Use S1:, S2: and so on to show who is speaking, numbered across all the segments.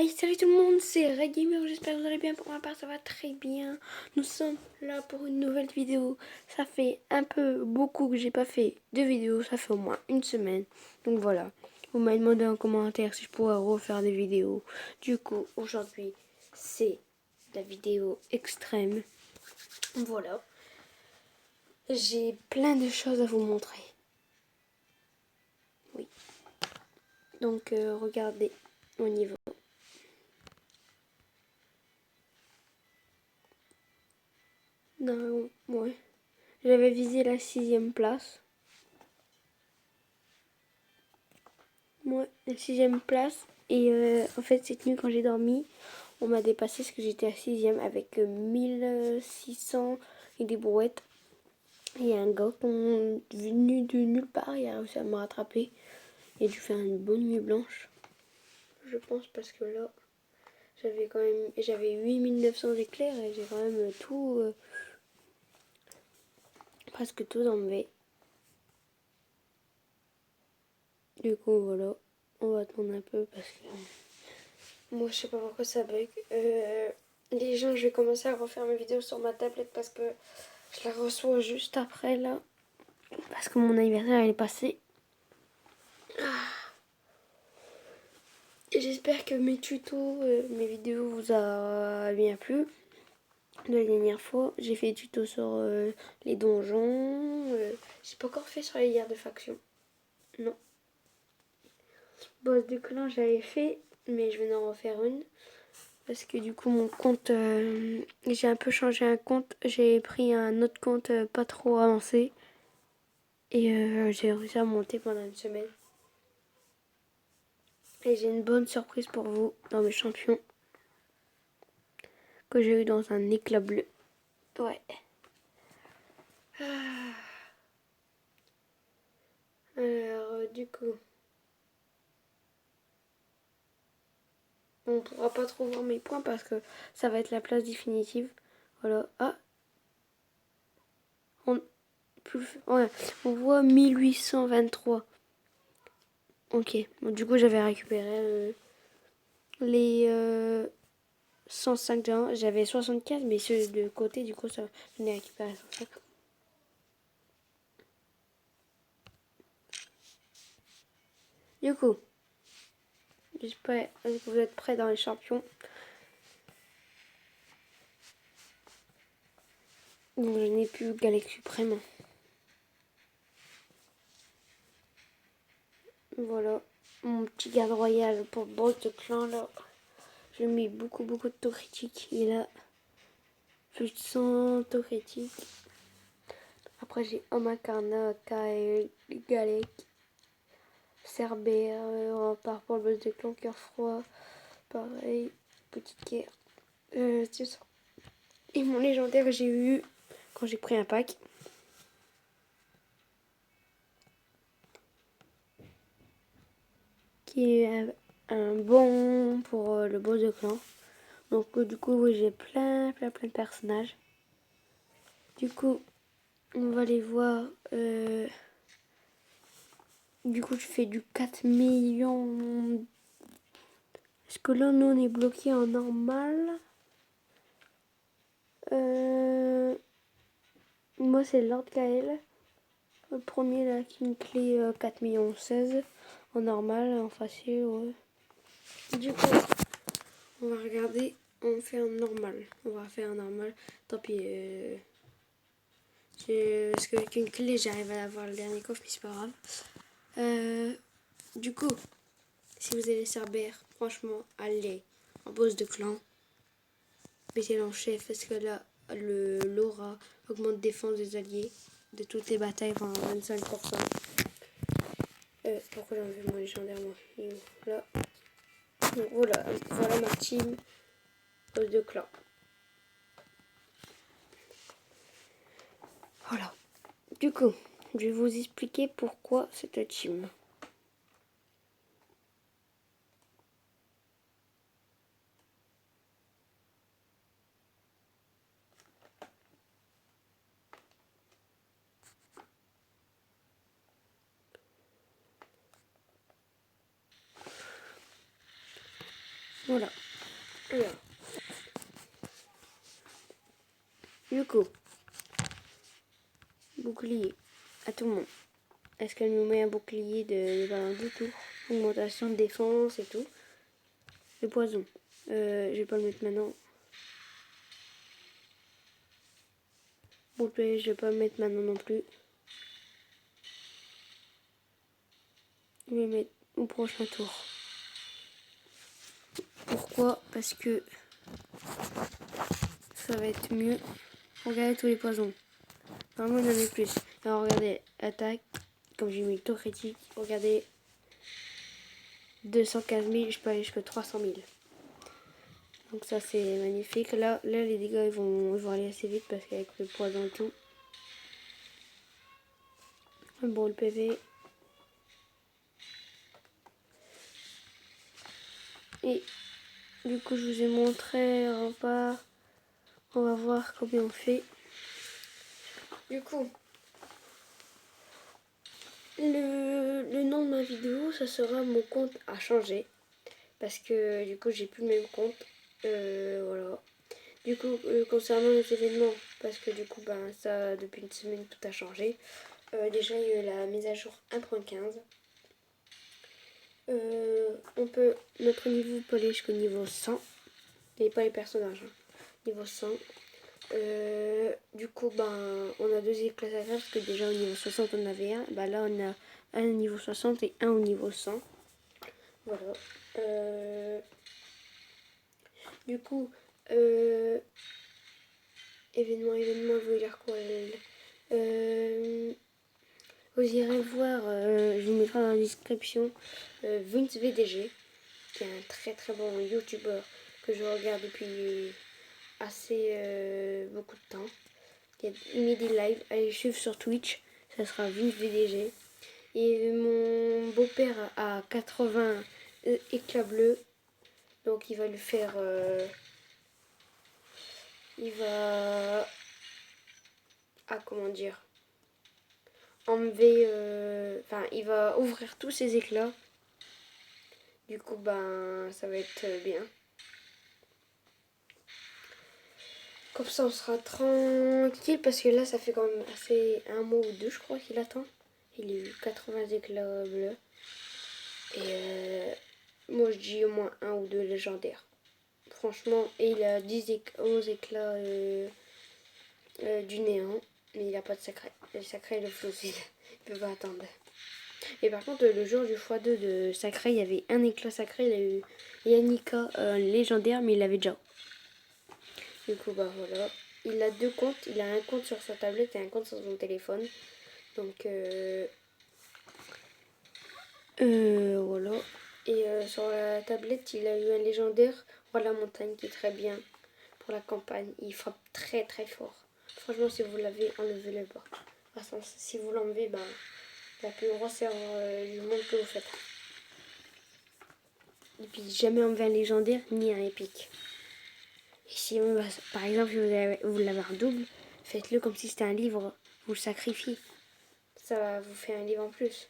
S1: Hey, salut tout le monde, c'est Regamer, j'espère que vous allez bien. Pour ma part, ça va très bien. Nous sommes là pour une nouvelle vidéo. Ça fait beaucoup que j'ai pas fait de vidéo, ça fait au moins une semaine. Donc voilà, vous m'avez demandé en commentaire si je pourrais refaire des vidéos. Du coup, aujourd'hui, c'est la vidéo extrême. Voilà, j'ai plein de choses à vous montrer. Oui, donc regardez au niveau. Non, ouais. J'avais visé la 6e place. Ouais, la 6e place. Et en fait, cette nuit, quand j'ai dormi, on m'a dépassé parce que j'étais à 6e avec 1600 et des brouettes. Et il y a un gars venu de nulle part, il a réussi à me rattraper. Il a dû faire une bonne nuit blanche, je pense, parce que là, j'avais 8900 éclairs et j'ai quand même tout, presque tout enlevé. Du coup, voilà, on va attendre un peu parce que moi, je sais pas pourquoi ça bug. Les gens, je vais commencer à refaire mes vidéos sur ma tablette parce que je la reçois juste après là. Parce que mon anniversaire il est passé. Et j'espère que mes tutos, mes vidéos vous a bien plu. La dernière fois, j'ai fait des tutos sur les donjons. J'ai pas encore fait sur les guerres de faction. Non. Boss de clan, j'avais fait, mais je vais en refaire une. Parce que du coup, mon compte, j'ai un peu changé un compte. J'ai pris un autre compte pas trop avancé. Et j'ai réussi à monter pendant une semaine. Et j'ai une bonne surprise pour vous dans mes champions. Que j'ai eu dans un éclat bleu. Ouais. Alors, du coup, on pourra pas trop voir mes points parce que ça va être la place définitive. Voilà. Ah, ouais, on voit 1823. Ok. Bon, du coup, j'avais récupéré les 105 diamants. J'avais 75, mais ceux de côté, du coup, ça, j'en ai récupéré 105. Du coup, j'espère que vous êtes prêts dans les champions. Donc, je n'ai plus Galaxy Suprême. Voilà, mon petit garde royal pour le boss de clan là. J'ai mis beaucoup de taux critiques. Il a plus de 100 taux critiques. Après j'ai Omakarna, Kael, Galek, Cerbère, Rempart pour le boss de clan, Cœur froid. Pareil, Petite guerre. C'est ça. Et mon légendaire j'ai eu quand j'ai pris un pack. Qui est un bon pour le boss de clan. Donc du coup oui, j'ai plein de personnages. Du coup, on va les voir. Du coup, je fais du 4 millions. Est-ce que là, nous, on est bloqué en normal? Moi, c'est Lord Kael. Le premier, là, qui me clé 4 millions 16. En normal, en facile, ouais. Du coup, on va regarder. On fait un normal. On va faire un normal. Tant pis. Parce qu'avec une clé, j'arrive à avoir le dernier coffre, mais c'est pas grave. Du coup, si vous avez Cerbère, franchement, allez en boss de clan. Mettez-le en chef parce que là, l'aura augmente défense des alliés de toutes les batailles pendant 25%. Pourquoi j'ai enlevé mon légendaire moi? Là. Donc, voilà ma team boss de clan. Voilà. Du coup, je vais vous expliquer pourquoi cette team. Voilà. Alors. Du coup, bouclier à tout le monde. Est-ce qu'elle nous met un bouclier de pendant 2 tours? Augmentation de défense et tout. Le poison. Je vais pas le mettre maintenant. Bouclier, je vais pas le mettre maintenant non plus. Je vais le mettre au prochain tour. Pourquoi? Parce que ça va être mieux. Regardez tous les poisons. Normalement, il y en a plus. Alors, regardez, attaque. Comme j'ai mis le taux critique, regardez. 215 000, je peux aller jusqu'à 300 000. Donc ça, c'est magnifique. Là, les dégâts, ils vont aller assez vite parce qu'avec le poison et tout. Bon, le PV. Et du coup, je vous ai montré un rempart. On va voir combien on fait. Du coup, le nom de ma vidéo, ça sera mon compte a changé. Parce que du coup, j'ai plus le même compte. Voilà. Du coup, concernant les événements, parce que du coup, ben, ça, depuis une semaine, tout a changé. Déjà, il y a eu la mise à jour 1.15. Notre niveau peut aller jusqu'au niveau 100. Et pas les personnages. Hein. Niveau 100. Du coup, ben, on a 2 éclats à faire parce que déjà au niveau 60 on avait un. Ben, là, on a un au niveau 60 et un au niveau 100. Voilà. Du coup, événement, vous voulez dire quoi? Vous irez voir, je vous mettrai dans la description, Vince VDG, qui est un très très bon youtubeur que je regarde depuis assez beaucoup de temps. Il met des lives, allez suivre sur Twitch, ça sera Vince VDG. Et mon beau-père a 80 éclats bleus, donc il va le faire, il va, comment dire, enlever, enfin il va ouvrir tous ses éclats. Du coup, ben, ça va être bien. Comme ça, on sera tranquille parce que là, ça fait quand même assez un mois ou deux, je crois, qu'il attend. Il a eu 80 éclats bleus. Et moi, je dis au moins un ou deux légendaires. Franchement, et il a 11 éclats du néant. Mais il n'a pas de sacré. Le sacré, le flou, il ne peut pas attendre. Et par contre, le jour du x2 de sacré, il y avait un éclat sacré. Il a eu Yannicka légendaire, mais il l'avait déjà. Du coup, bah voilà. Il a 2 comptes. Il a un compte sur sa tablette et un compte sur son téléphone. Donc, voilà. Et sur la tablette, il a eu un légendaire, Roi de la montagne, qui est très bien pour la campagne. Il frappe très très fort. Franchement, si vous l'avez, enlevez-le pas. Enfin, si vous l'enlevez, bah, la plus grosse erreur du monde que vous faites. Et puis, jamais enlever un légendaire ni un épique. Et si, par exemple, vous l'avez un double, faites-le comme si c'était un livre. Vous le sacrifiez. Ça vous fait un livre en plus.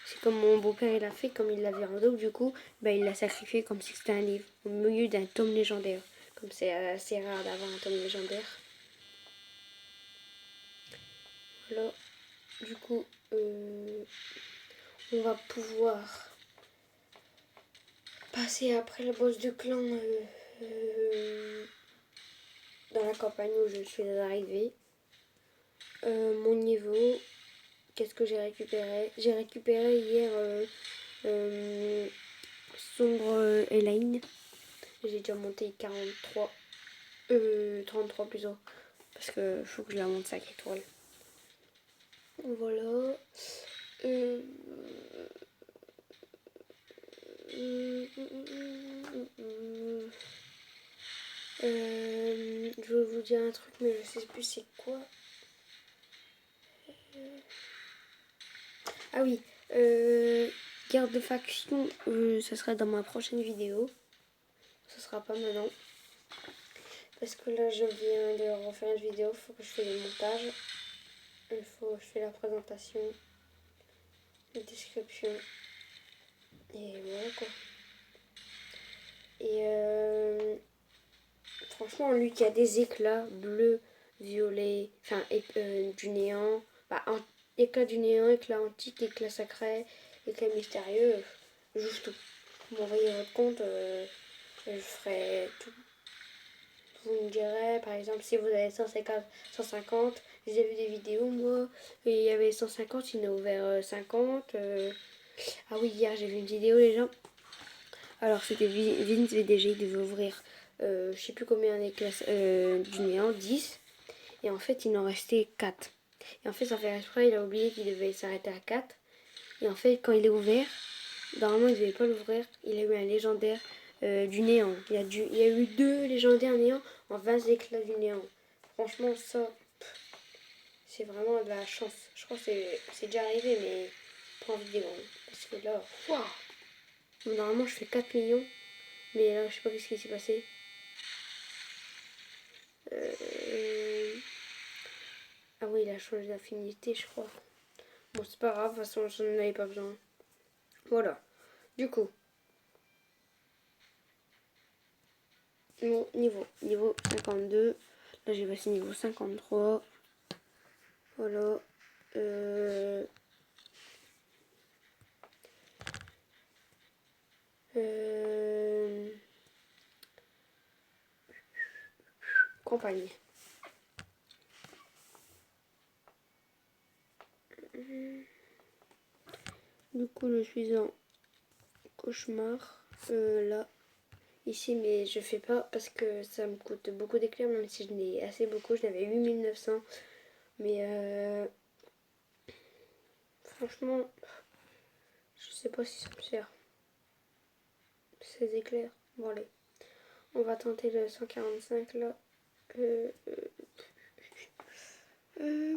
S1: C'est comme mon beau-père il a fait, comme il l'avait en double, du coup, bah, il l'a sacrifié comme si c'était un livre, au milieu d'un tome légendaire. Comme c'est assez rare d'avoir un tome légendaire. Voilà. Du coup, on va pouvoir passer après le boss de clan dans la campagne où je suis arrivée. Mon niveau, qu'est-ce que j'ai récupéré? J'ai récupéré hier Sombre Elaine. J'ai déjà monté 43. 33 plutôt. Parce que faut que je la monte 5 étoiles. Voilà. Je vais vous dire un truc, mais je sais plus c'est quoi. Ah oui. Guerre de faction, ça sera dans ma prochaine vidéo. Ce sera pas maintenant. Parce que là, je viens de refaire une vidéo. Il faut que je fasse le montage. Il faut que je fasse la présentation. La description. Et voilà quoi. Et franchement, lui qui a des éclats bleus, violets, enfin, du néant, éclat du néant, éclat antique, éclat sacré, éclat mystérieux, juste tout. Vous m'envoyez votre compte, je ferai tout. Vous me direz, par exemple, si vous avez 150, 150, j'ai vu des vidéos, moi, et il y avait 150, il en a ouvert 50. Ah oui, hier, j'ai vu une vidéo, les gens. Alors, c'était Vince VDG, il devait ouvrir, je sais plus combien des classes du néant, 10. Et en fait, il en restait 4. Et en fait, sans faire exprès, il a oublié qu'il devait s'arrêter à 4. Et en fait, quand il est ouvert, normalement, il ne devait pas l'ouvrir. Il a eu un légendaire du néant. Il y a eu 2 légendaires néant en 20 éclats du néant. Franchement, ça, c'est vraiment de la chance. Je crois que c'est déjà arrivé, mais pas en vidéo. Parce que là, waouh! Bon, normalement, je fais 4 millions. Mais là, je sais pas ce qui s'est passé. Ah oui, il a changé d'affinité, je crois. Bon, c'est pas grave, de toute façon, je n'en avais pas besoin. Voilà. Du coup, mon niveau 52. Là, j'ai passé niveau 53. Voilà. Campagne. Du coup, je suis en cauchemar. Là, ici, mais je fais pas parce que ça me coûte beaucoup d'éclairs, même si je n'ai assez beaucoup. Je n'avais 8900. Mais franchement, je sais pas si ça me sert. Ces éclairs. Bon, allez. On va tenter le 145 là.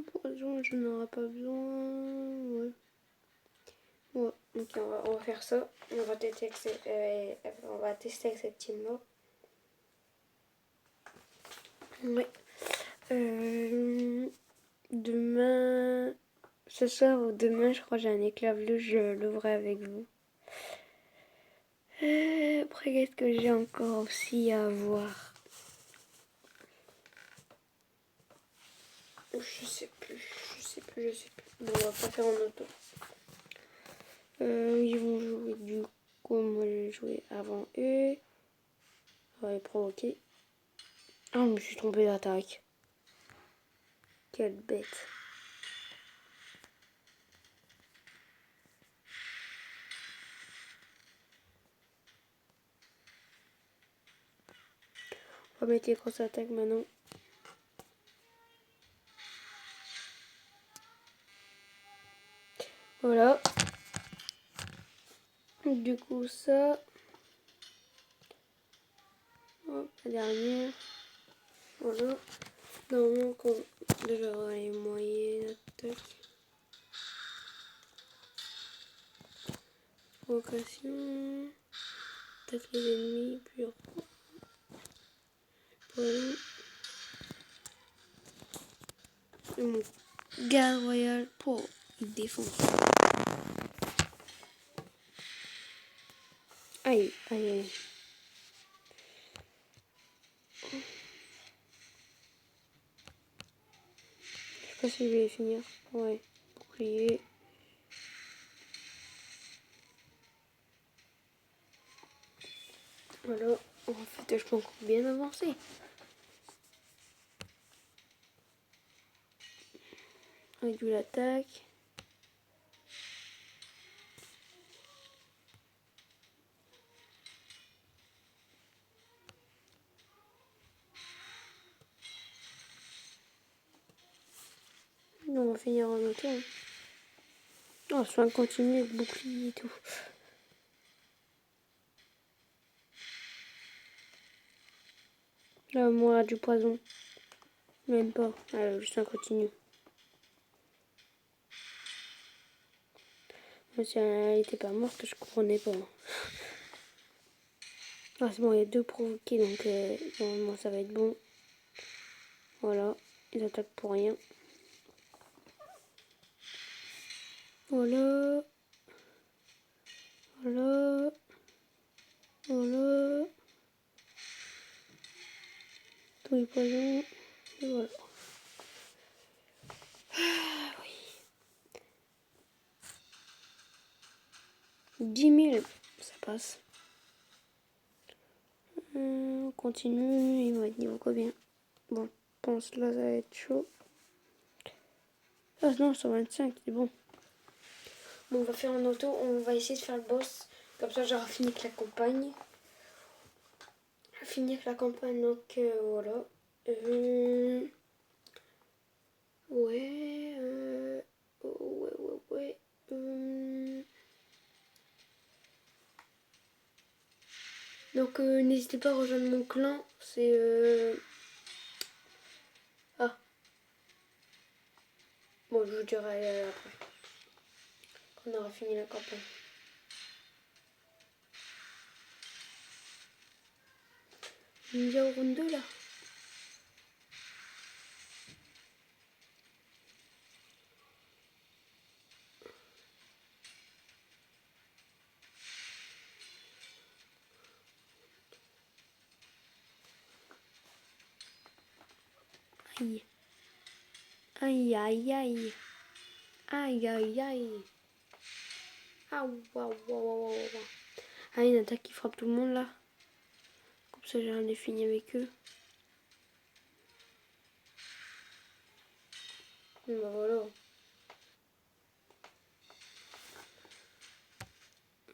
S1: Pour raison, je n'en aurai pas besoin. Ouais. Ouais, ok, on va faire ça. On va tester avec cette team là. Ouais. Demain, ce soir ou demain, je crois que j'ai un éclat bleu, je l'ouvrai avec vous. Après, qu'est-ce que j'ai encore aussi à voir? Je sais plus. Bon, on va pas faire en auto. Ils vont jouer du coup, moi j'ai joué avant eux. On va les provoquer. Ah, je me suis trompée d'attaque. Quelle bête. On va mettre les grosses attaques maintenant. Voilà. Du coup, ça. Hop, la dernière. Voilà. Normalement, quand déjà les moyennes attaques. Provocation. Attaque les ennemis. Puis voilà. Et mon garde royal pour il défend. Aïe, aïe, aïe. Je sais pas si je vais les finir. Ouais. Bouclier. Voilà. En fait, je peux encore bien avancer. Avec de l'attaque. On va finir en auto. Oh, soin continu avec bouclier et tout. Là, moi, du poison. Même pas. Alors, juste un continu. Moi, si elle était pas morte, je comprenais pas. Ah, c'est bon, il y a 2 provoqués, donc normalement, ça va être bon. Voilà. Ils attaquent pour rien. Voilà. Voilà. Voilà. tous les poisons. Et voilà. Ah oui. 10 000, ça passe. On continue, il va être niveau combien? Bon, je pense là ça va être chaud. Ah non, 125, c'est bon. Bon, on va faire en auto, on va essayer de faire le boss. Comme ça, j'aurai fini avec la campagne. Finir la campagne, donc voilà. Ouais, ouais. Donc n'hésitez pas à rejoindre mon clan. C'est ah bon, je vous dirai après quand on aura fini la campagne. Ninja au round 2 là. Aïe. Aïe aïe aïe. Aïe aïe aïe. Ah waouh. Ah, une attaque qui frappe tout le monde là. Comme ça j'en ai fini avec eux. Bah voilà.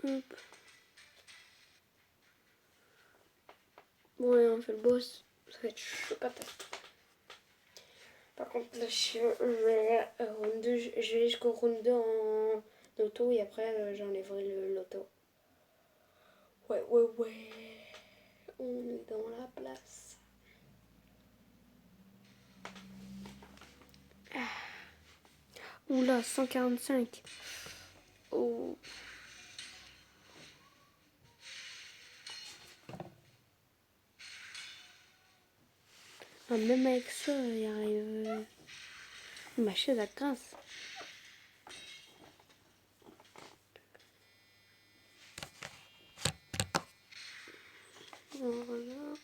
S1: Hop. Bon allez, on fait le boss. Ça va être chaud patate. Par contre là je vais round 2, je vais jusqu'au round 2 en auto et après j'enlèverai l'auto. Ouais. On est dans la place. Oula, 145. Oh. Ah, même avec ça, il arrive. Ma chaise à 15. Voilà.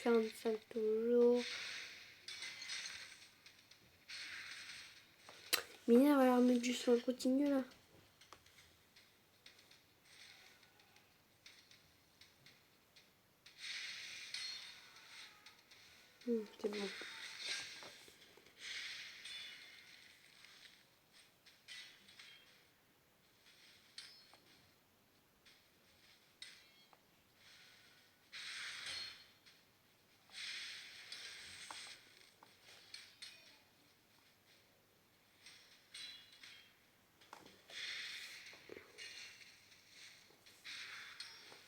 S1: 45 toujours. Mina va leur mettre du son continu là. C'est bon.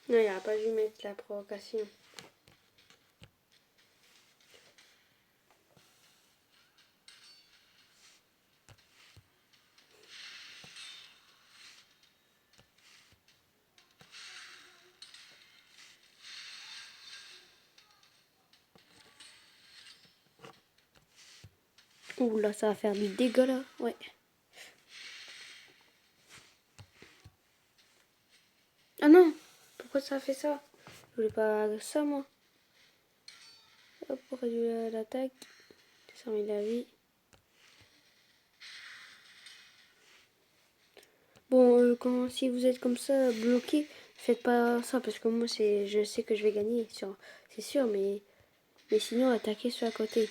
S1: Non, il a pas dû mettre la provocation. Ouh là, ça va faire du dégât là. Ouais. Ah non! Pourquoi ça a fait ça? Je voulais pas ça moi. Hop, on réduit l'attaque. 100 000 la vie. Bon, si vous êtes comme ça, bloqué, faites pas ça parce que moi, je sais que je vais gagner, c'est sûr, mais sinon, attaquez ceux à côté.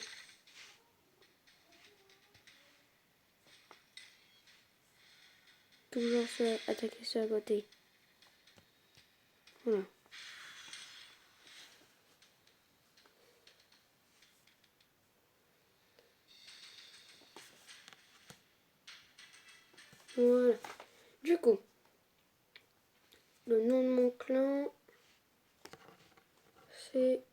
S1: Toujours attaquer ceux à côté. Voilà. Voilà. Du coup, le nom de mon clan, c'est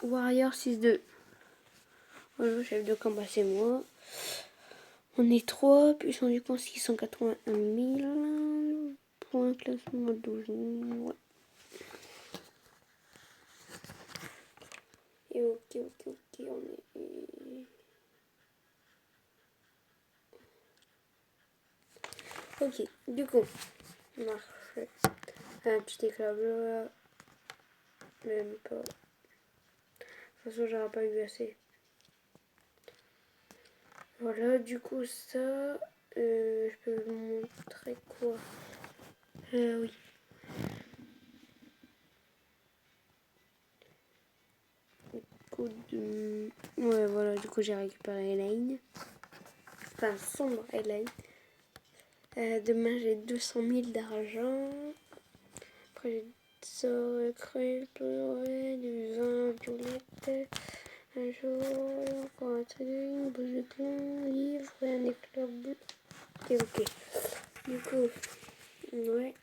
S1: Warrior 6-2. Voilà, le chef de combat, c'est moi. On est 3, puissance du camp 681 000. Point classement 12 000. Ouais. Et ok, on est... Ok, du coup, marche. Un petit éclat bleu là. Même pas. De toute façon, j'aurais pas eu assez. Voilà, du coup, ça. Je peux vous montrer quoi? Oui. Ouais, voilà, du coup, j'ai récupéré Elaine. Enfin, sombre Elaine. Demain, j'ai 200 000 d'argent. Après, j'ai ça, cru, pleurer, du vin, violette. Un jour, encore un truc, une bouche de clon, livre et un éclat bleu. Ok. Du coup, ouais.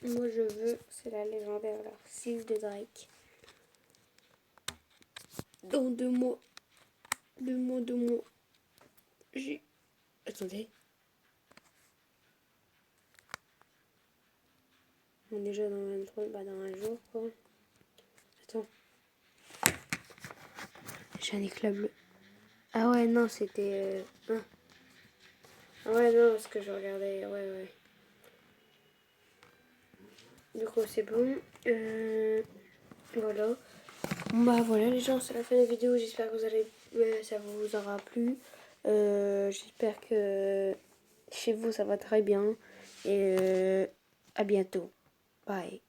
S1: Moi, je veux, c'est la légendaire, alors 6 de Drake. Dans 2 mois. 2 mois. J'ai. Attendez. On est déjà dans 23, bah dans un jour, quoi. Attends. J'ai un éclat bleu. Ah ouais, non, c'était... Ah ouais, non, parce que je regardais... Ouais. Du coup, c'est bon. Voilà. Bah voilà les gens, c'est la fin de la vidéo. J'espère que ça vous aura plu. J'espère que chez vous, ça va très bien. Et à bientôt. Bye.